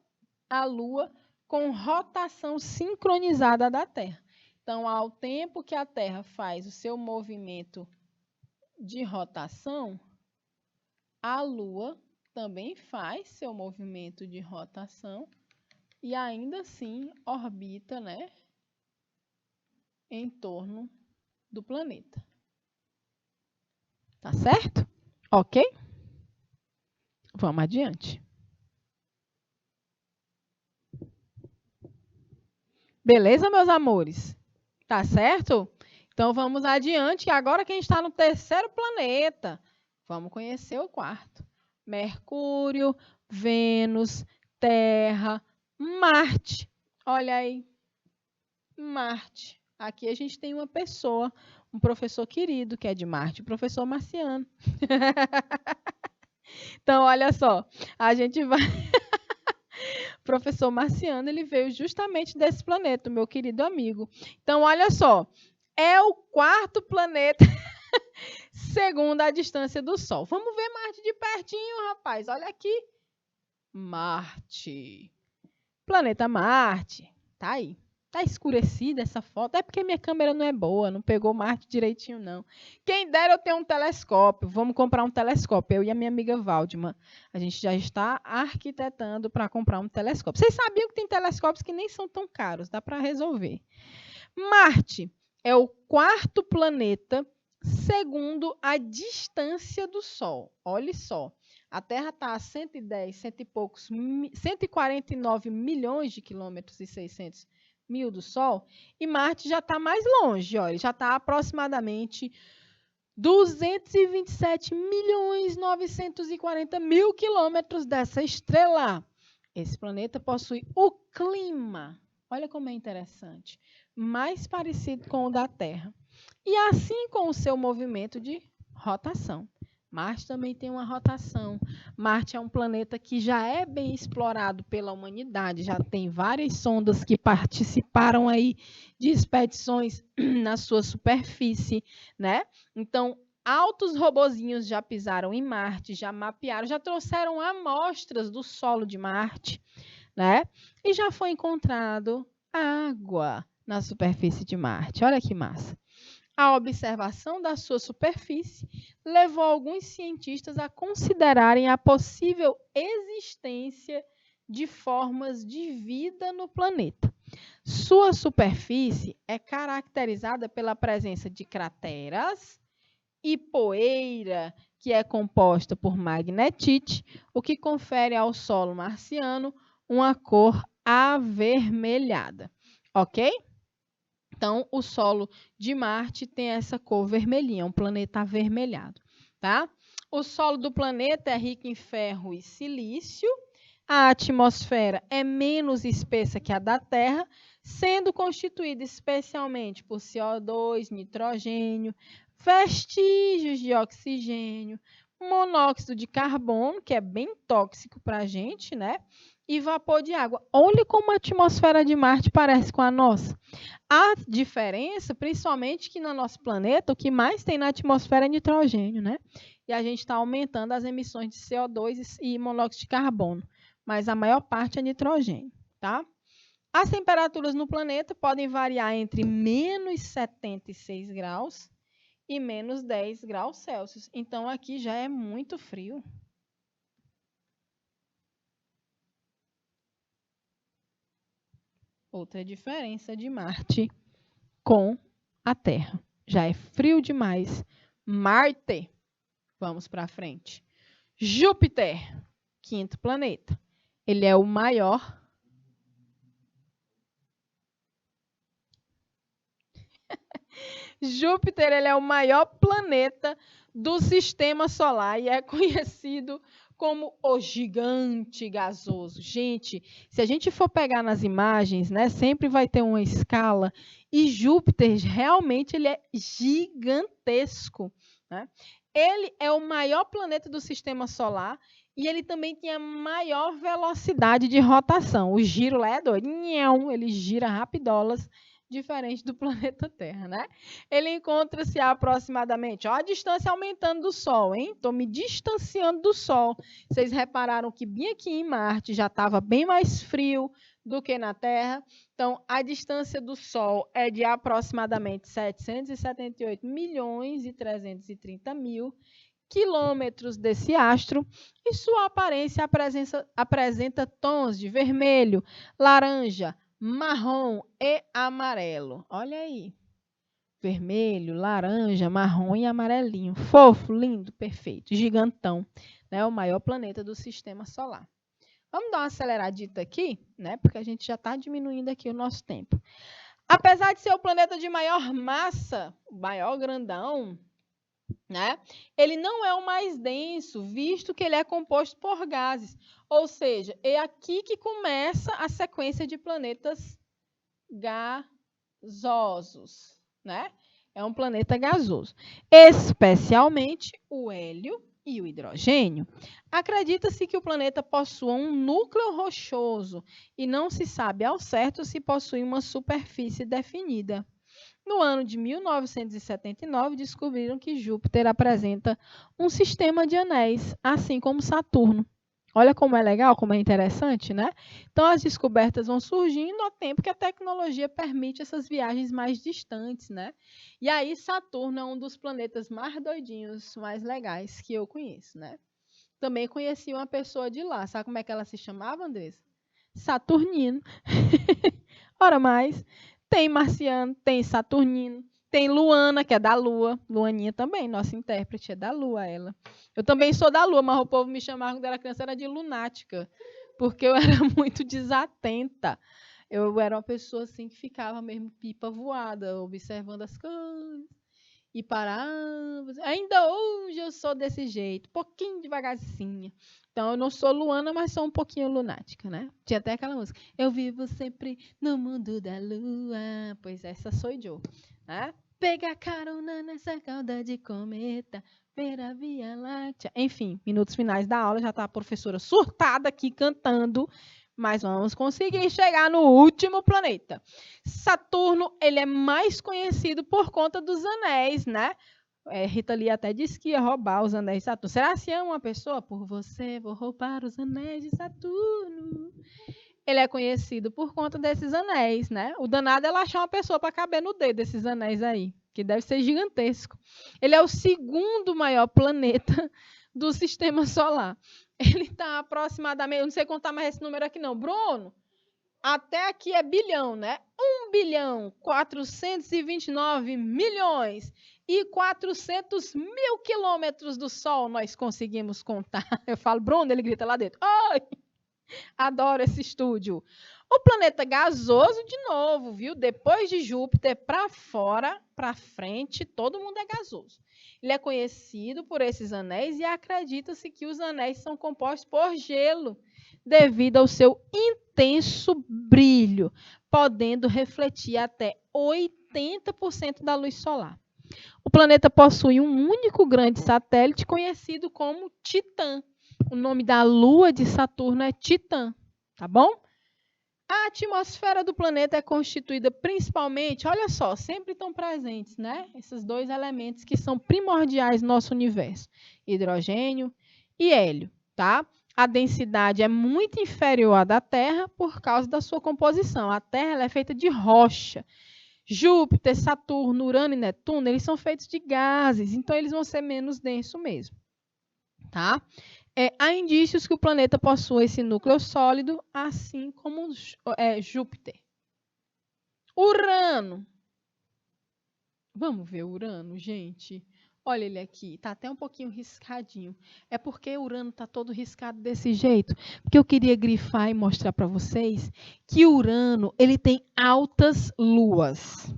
a Lua, com rotação sincronizada da Terra. Então, ao tempo que a Terra faz o seu movimento de rotação, a Lua também faz seu movimento de rotação e ainda assim orbita, né, em torno do planeta. Tá certo? Ok? Vamos adiante. Beleza, meus amores? Tá certo? Então vamos adiante. Agora que a gente está no terceiro planeta, vamos conhecer o quarto. Mercúrio, Vênus, Terra, Marte. Olha aí, Marte. Aqui a gente tem uma pessoa, um professor querido que é de Marte, o professor Marciano. Então, olha só, a gente vai... O professor Marciano, ele veio justamente desse planeta, meu querido amigo. Então, olha só, é o quarto planeta segundo a distância do Sol. Vamos ver Marte de pertinho, rapaz. Olha aqui. Marte. Planeta Marte. Tá aí. Tá escurecida essa foto. É porque minha câmera não é boa, não pegou Marte direitinho, não. Quem dera eu ter um telescópio. Vamos comprar um telescópio. Eu e a minha amiga Valdima. A gente já está arquitetando para comprar um telescópio. Vocês sabiam que tem telescópios que nem são tão caros. Dá para resolver. Marte é o quarto planeta segundo a distância do Sol. Olha só. A Terra está a 110, 149 milhões de quilômetros e 600 mil do Sol, e Marte já está mais longe, olha, já está aproximadamente 227 milhões 940 mil quilômetros dessa estrela. Esse planeta possui o clima, olha como é interessante, mais parecido com o da Terra, e assim com o seu movimento de rotação. Marte também tem uma rotação. Marte é um planeta que já é bem explorado pela humanidade, já tem várias sondas que participaram aí de expedições na sua superfície, né? Então, altos robozinhos já pisaram em Marte, já mapearam, já trouxeram amostras do solo de Marte, né? E já foi encontrado água na superfície de Marte. Olha que massa. A observação da sua superfície levou alguns cientistas a considerarem a possível existência de formas de vida no planeta. Sua superfície é caracterizada pela presença de crateras e poeira, que é composta por magnetite, o que confere ao solo marciano uma cor avermelhada. Ok? Então, o solo de Marte tem essa cor vermelhinha, um planeta avermelhado, tá? O solo do planeta é rico em ferro e silício. A atmosfera é menos espessa que a da Terra, sendo constituída especialmente por CO2, nitrogênio, vestígios de oxigênio, monóxido de carbono, que é bem tóxico para a gente, né? E vapor de água. Olha como a atmosfera de Marte parece com a nossa. A diferença, principalmente que no nosso planeta, o que mais tem na atmosfera é nitrogênio, né? E a gente está aumentando as emissões de CO2 e monóxido de carbono, mas a maior parte é nitrogênio, tá? As temperaturas no planeta podem variar entre menos 76 graus e menos 10 graus Celsius. Então, aqui já é muito frio. Outra diferença de Marte com a Terra. Já é frio demais. Marte. Vamos para frente. Júpiter, quinto planeta. Ele é o maior. Júpiter, ele é o maior planeta do sistema solar e é conhecido como o gigante gasoso. Gente, se a gente for pegar nas imagens, né, sempre vai ter uma escala e Júpiter realmente ele é gigantesco, né? Ele é o maior planeta do sistema solar e ele também tem a maior velocidade de rotação. O giro lá é doido, ele gira rapidolas, diferente do planeta Terra, né? Ele encontra-se a aproximadamente, ó, a distância aumentando do Sol, hein? Estou me distanciando do Sol. Vocês repararam que bem aqui em Marte já estava bem mais frio do que na Terra. Então, a distância do Sol é de aproximadamente 778 milhões e 330 mil quilômetros desse astro e sua aparência apresenta tons de vermelho, laranja, marrom e amarelo. Olha aí. Vermelho, laranja, marrom e amarelinho. Fofo, lindo, perfeito. Gigantão. Né? O maior planeta do sistema solar. Vamos dar uma aceleradita aqui, né? Porque a gente já está diminuindo aqui o nosso tempo. Apesar de ser o planeta de maior massa, o maior grandão, né? Ele não é o mais denso, visto que ele é composto por gases. Ou seja, é aqui que começa a sequência de planetas gasosos, né? É um planeta gasoso, especialmente o hélio e o hidrogênio. Acredita-se que o planeta possua um núcleo rochoso e não se sabe ao certo se possui uma superfície definida. No ano de 1979, descobriram que Júpiter apresenta um sistema de anéis, assim como Saturno. Olha como é legal, como é interessante, né? Então, as descobertas vão surgindo ao tempo que a tecnologia permite essas viagens mais distantes, né? E aí, Saturno é um dos planetas mais doidinhos, mais legais que eu conheço, né? Também conheci uma pessoa de lá. Sabe como é que ela se chamava, Andressa? Saturnino. Ora mais. Tem marciano, tem saturnino, tem Luana, que é da Lua. Luaninha também, nossa intérprete, é da Lua, ela. Eu também sou da Lua, mas o povo me chamava quando era criança era de lunática, porque eu era muito desatenta. Eu era uma pessoa assim que ficava mesmo pipa voada, observando as coisas. E parava. Ainda hoje eu sou desse jeito, pouquinho devagarzinho. Então eu não sou Luana, mas sou um pouquinho lunática, né? Tinha até aquela música. Eu vivo sempre no mundo da lua. Pois essa sou eu, né? Pega carona nessa cauda de cometa, ver a Via Láctea. Enfim, minutos finais da aula, já está a professora surtada aqui cantando. Mas vamos conseguir chegar no último planeta. Saturno, ele é mais conhecido por conta dos anéis, né? Rita Lee até disse que ia roubar os anéis de Saturno. Será que se ama uma pessoa? Por você, vou roubar os anéis de Saturno. Ele é conhecido por conta desses anéis, né? O danado é achar uma pessoa para caber no dedo desses anéis aí, que deve ser gigantesco. Ele é o segundo maior planeta do sistema solar. Ele está aproximadamente, eu não sei contar mais esse número aqui não, Bruno, até aqui é bilhão, né? 1.429.400.000 quilômetros do Sol nós conseguimos contar. Eu falo, Bruno, ele grita lá dentro. Oi! Adoro esse estúdio. O planeta gasoso, de novo, viu? Depois de Júpiter, para fora, para frente, todo mundo é gasoso. Ele é conhecido por esses anéis e acredita-se que os anéis são compostos por gelo, devido ao seu intenso brilho, podendo refletir até 80% da luz solar. O planeta possui um único grande satélite conhecido como Titã. O nome da lua de Saturno é Titã, tá bom? A atmosfera do planeta é constituída principalmente, olha só, sempre estão presentes, né? Esses dois elementos que são primordiais no nosso universo: hidrogênio e hélio, tá? A densidade é muito inferior à da Terra por causa da sua composição. A Terra ela é feita de rocha. Júpiter, Saturno, Urano e Netuno, eles são feitos de gases, então eles vão ser menos densos mesmo, tá? Há indícios que o planeta possui esse núcleo sólido, assim como Júpiter. Urano. Vamos ver Urano, gente. Olha ele aqui, está até um pouquinho riscadinho. É porque Urano está todo riscado desse jeito. Porque eu queria grifar e mostrar para vocês que Urano ele tem altas luas.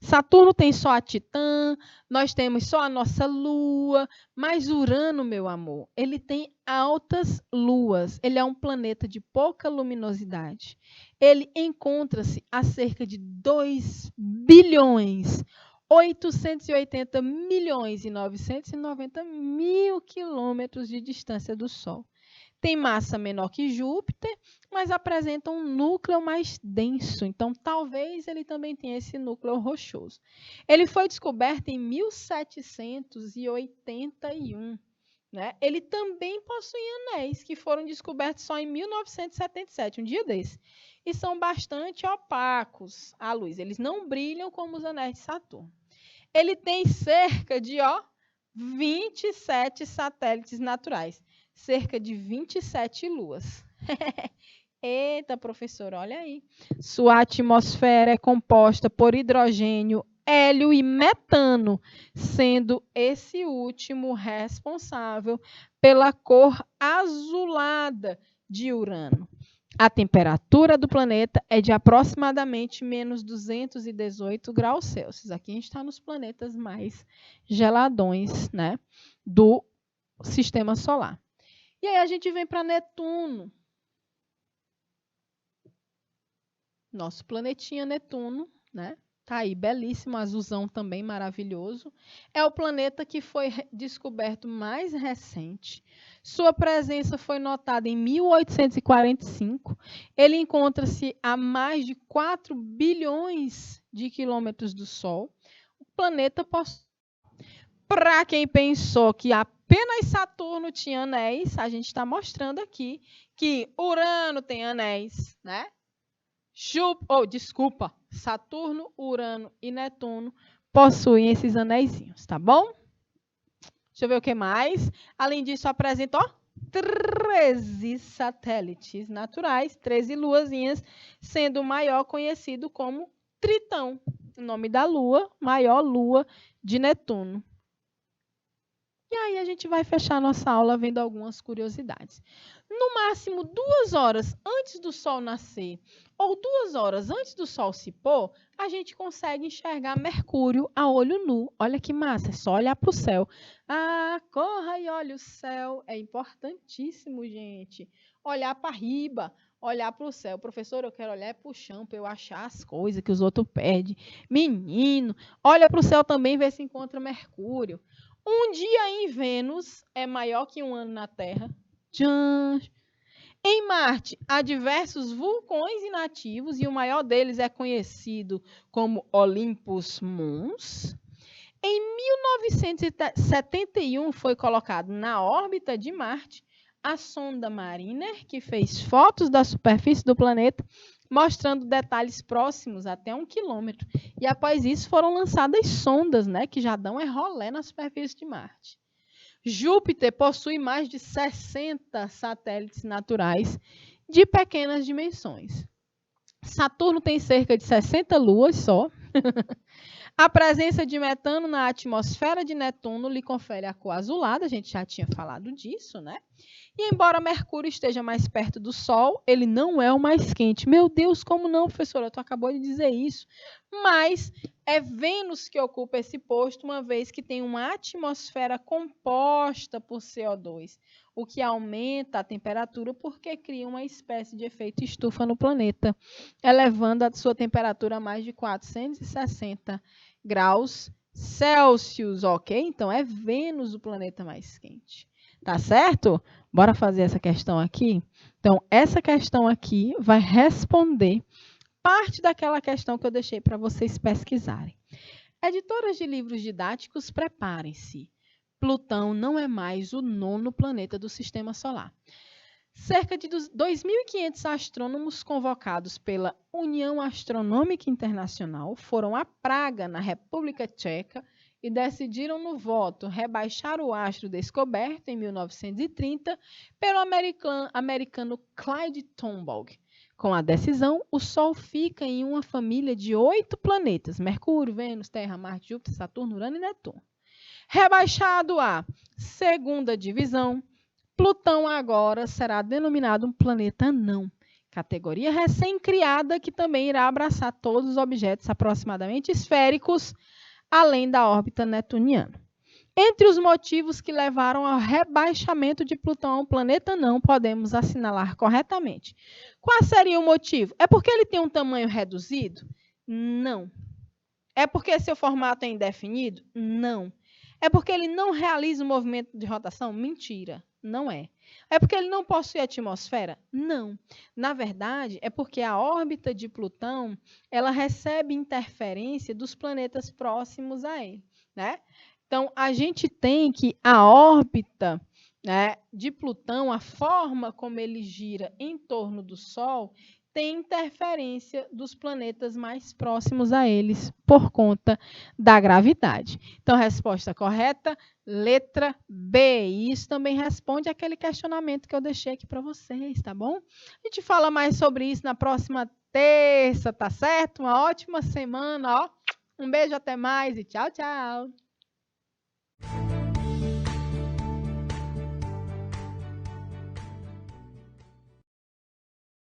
Saturno tem só a Titã, nós temos só a nossa Lua, mas Urano, meu amor, ele tem altas luas. Ele é um planeta de pouca luminosidade. Ele encontra-se a cerca de 2.880.990.000 quilômetros de distância do Sol. Tem massa menor que Júpiter, mas apresenta um núcleo mais denso. Então, talvez ele também tenha esse núcleo rochoso. Ele foi descoberto em 1781. Né? Ele também possui anéis, que foram descobertos só em 1977, um dia desse. E são bastante opacos à luz. Eles não brilham como os anéis de Saturno. Ele tem cerca de 27 satélites naturais. Cerca de 27 luas. Eita, professor, olha aí. Sua atmosfera é composta por hidrogênio, hélio e metano, sendo esse último responsável pela cor azulada de Urano. A temperatura do planeta é de aproximadamente menos 218 graus Celsius. Aqui a gente está nos planetas mais geladões, né, do sistema solar. E aí a gente vem para Netuno. Nosso planetinha Netuno, né? Tá aí, belíssimo, azulzão também, maravilhoso. É o planeta que foi descoberto mais recente. Sua presença foi notada em 1845. Ele encontra-se a mais de 4 bilhões de quilômetros do Sol. O planeta possui... Para quem pensou que apenas Saturno tinha anéis, a gente está mostrando aqui que Urano tem anéis, né? Saturno, Urano e Netuno possuem esses anéisinhos, tá bom? Deixa eu ver o que mais. Além disso, apresenta 13 satélites naturais, 13 luazinhas, sendo o maior conhecido como Tritão. O nome da lua, maior lua de Netuno. E aí a gente vai fechar nossa aula vendo algumas curiosidades. No máximo 2 horas antes do Sol nascer ou 2 horas antes do Sol se pôr, a gente consegue enxergar Mercúrio a olho nu. Olha que massa, é só olhar para o céu. Ah, corra e olha o céu. É importantíssimo, gente. Olhar para riba, olhar para o céu. Professor, eu quero olhar para o chão para eu achar as coisas que os outros perdem. Menino, olha para o céu também, vê se encontra Mercúrio. Um dia em Vênus é maior que um ano na Terra. Tchan. Em Marte, há diversos vulcões inativos e o maior deles é conhecido como Olympus Mons. Em 1971 foi colocado na órbita de Marte a sonda Mariner, que fez fotos da superfície do planeta, mostrando detalhes próximos até 1 quilômetro. E após isso foram lançadas sondas, né, que já dão rolê na superfície de Marte. Júpiter possui mais de 60 satélites naturais de pequenas dimensões. Saturno tem cerca de 60 luas só. A presença de metano na atmosfera de Netuno lhe confere a cor azulada, a gente já tinha falado disso, né? E embora Mercúrio esteja mais perto do Sol, ele não é o mais quente. Meu Deus, como não, professora? Tu acabou de dizer isso. Mas é Vênus que ocupa esse posto, uma vez que tem uma atmosfera composta por CO2, o que aumenta a temperatura porque cria uma espécie de efeito estufa no planeta, elevando a sua temperatura a mais de 460 graus Celsius, ok? Então, é Vênus o planeta mais quente. Tá certo? Bora fazer essa questão aqui? Então, essa questão aqui vai responder parte daquela questão que eu deixei para vocês pesquisarem. Editoras de livros didáticos, preparem-se. Plutão não é mais o 9º planeta do Sistema Solar. Cerca de 2.500 astrônomos convocados pela União Astronômica Internacional foram a Praga, na República Tcheca, e decidiram no voto rebaixar o astro descoberto em 1930 pelo americano Clyde Tombaugh. Com a decisão, o Sol fica em uma família de 8 planetas: Mercúrio, Vênus, Terra, Marte, Júpiter, Saturno, Urano e Netuno. Rebaixado à segunda divisão, Plutão agora será denominado um planeta anão, categoria recém-criada que também irá abraçar todos os objetos aproximadamente esféricos, além da órbita netuniana. Entre os motivos que levaram ao rebaixamento de Plutão a um planeta anão, podemos assinalar corretamente. Qual seria o motivo? É porque ele tem um tamanho reduzido? Não. É porque seu formato é indefinido? Não. É porque ele não realiza o movimento de rotação? Mentira, não é. É porque ele não possui atmosfera? Não. Na verdade, é porque a órbita de Plutão, ela recebe interferência dos planetas próximos a ele, né? Então, a gente tem que a órbita, né, de Plutão, a forma como ele gira em torno do Sol, tem interferência dos planetas mais próximos a eles por conta da gravidade. Então, resposta correta, letra B. E isso também responde àquele questionamento que eu deixei aqui para vocês, tá bom? A gente fala mais sobre isso na próxima terça, tá certo? Uma ótima semana, ó. Um beijo, até mais e tchau, tchau.